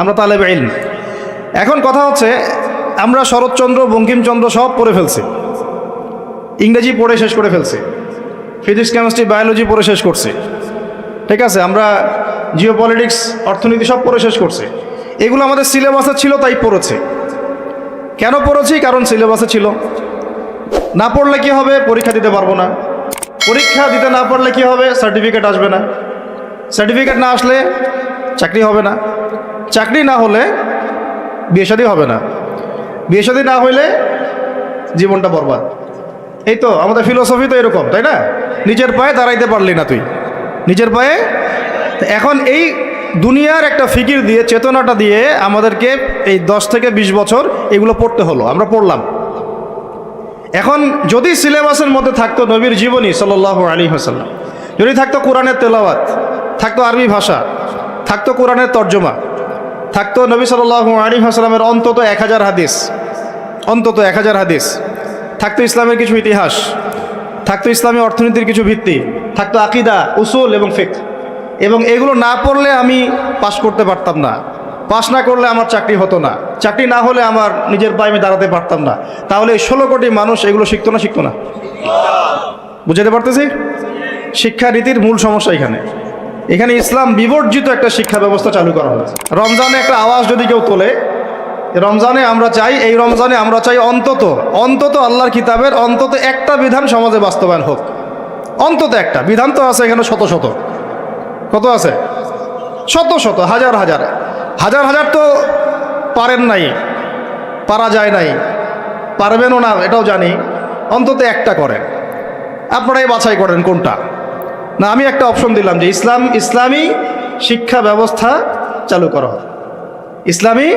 আমরা তালেবে ইলম। এখন কথা হচ্ছে আমরা শরৎচন্দ্র বঙ্কিমচন্দ্র সব পড়ে ফেলছি, ইংরেজি পড়ে শেষ করে ফেলছি, ফিজিক্স কেমিস্ট্রি বায়োলজি পড়ে শেষ করছি, ঠিক আছে, আমরা জিওপলিটিক্স অর্থনীতি সব পড়ে শেষ করছি। এগুলো আমাদের সিলেবাসে ছিল তাই পড়েছি। কেন পড়েছি? কারণ সিলেবাসে ছিল। না পড়লে কি হবে? পরীক্ষা দিতে পারবো না। পরীক্ষা দিতে না পারলে কি হবে? সার্টিফিকেট আসবে না। সার্টিফিকেট না আসলে চাকরি হবে না। চাকরি না হলে বিয়ে শাদী হবে না। বিয়ে শাদী না হইলে জীবনটা বরবাদ। এই তো আমাদের ফিলোসফি তো এরকম, তাই না? নিজের পায়ে দাঁড়াইতে পারলি না তুই, নিজের পায়ে। এখন এই দুনিয়ার একটা ফিকির দিয়ে, চেতনাটা দিয়ে আমাদেরকে এই 10 থেকে 20 বছর এগুলো পড়তে হলো। আমরা পড়লাম। এখন যদি সিলেবাসের মধ্যে থাকতো নবীর জীবনী সাল্লাল্লাহু আলাইহি ওয়াসাল্লাম, যদি থাকতো কোরআনের তেলাওয়াত, থাকতো আরবি ভাষা, থাকতো কোরআনের তর্জমা, থাকতো নবী সাল্লাল্লাহু আলাইহি ওয়াসাল্লামের অন্তত 1000 হাদিস, অন্তত 1000 হাদিস, থাকতো ইসলামের কিছু ইতিহাস, থাকতো ইসলামী অর্থনীতির কিছু ভিত্তি, থাকতো আকীদা, উসুল এবং ফিকহ। এবং এগুলো না পড়লে আমি পাশ করতে পারতাম না। পাশ না করলে আমার চাকরি হতো না। চাকরি না হলে আমার নিজের পায়ে আমি দাঁড়াতে পারতাম না। তাহলে এই 16 কোটি মানুষ এগুলো শিখতো না? শিখতো না। বুঝাতে পারতেছি? শিক্ষারীতির মূল সমস্যা এখানে। এখানে ইসলাম বিবর্জিত একটা শিক্ষা ব্যবস্থা চালু করা হয়েছে। রমজানে একটা আওয়াজ যদি কেউ তোলে, রমজানে আমরা চাই, এই রমজানে আমরা চাই অন্তত আল্লাহর কিতাবের অন্তত একটা বিধান সমাজে বাস্তবায়ন হোক। অন্তত একটা বিধান। তো আছে এখানে শত শত। কত আছে? শত শত, হাজার হাজার, হাজার হাজার। তো পারেন নাই, পারা যায় নাই, পারবেনও না, এটাও জানি। অন্তত একটা করেন। আপনারাই বাছাই করেন কোনটা। না, আমি একটা অপশন দিলাম যে ইসলামী শিক্ষা ব্যবস্থা চালু করা হোক। ইসলামী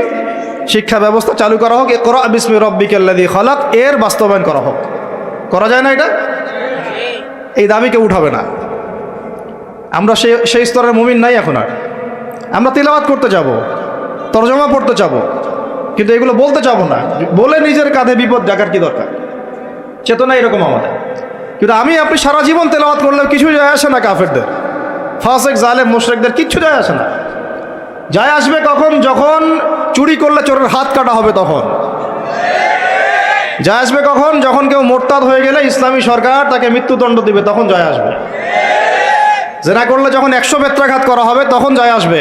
শিক্ষা ব্যবস্থা চালু করা হোক। ইকরা বিসমি রাব্বিকাল্লাযী খালাক এর বাস্তবায়ন করা হোক। করা যায় না এটা? এই দাবি কেউ উঠাবে না। আমরা সেই স্তরের মুমিন নাই এখন আর। আমরা তিলাওয়াত করতে যাব, তরজমা পড়তে যাব, কিন্তু এগুলো বলতে যাব না। বলে নিজের কাঁধে বিপদ দেখার কি দরকার? চেতনা এরকম আমাদের। কিন্তু আপনি সারা জীবন তেলাওয়াত করলেও কিছু যায় আসে না। কাফেরদের, ফাসেক, জালেম, মুশরিকদের কিচ্ছু যায় আসে না। যায় আসবে কখন? যখন চুরি করলে চোরের হাত কাটা হবে তখন। যায় আসবে কখন? যখন কেউ মোরতাদ হয়ে গেলে ইসলামী সরকার তাকে মৃত্যুদণ্ড দিবে, তখন যায় আসবে। জেনা করলে যখন 100 বেত্রাঘাত করা হবে তখন যায় আসবে।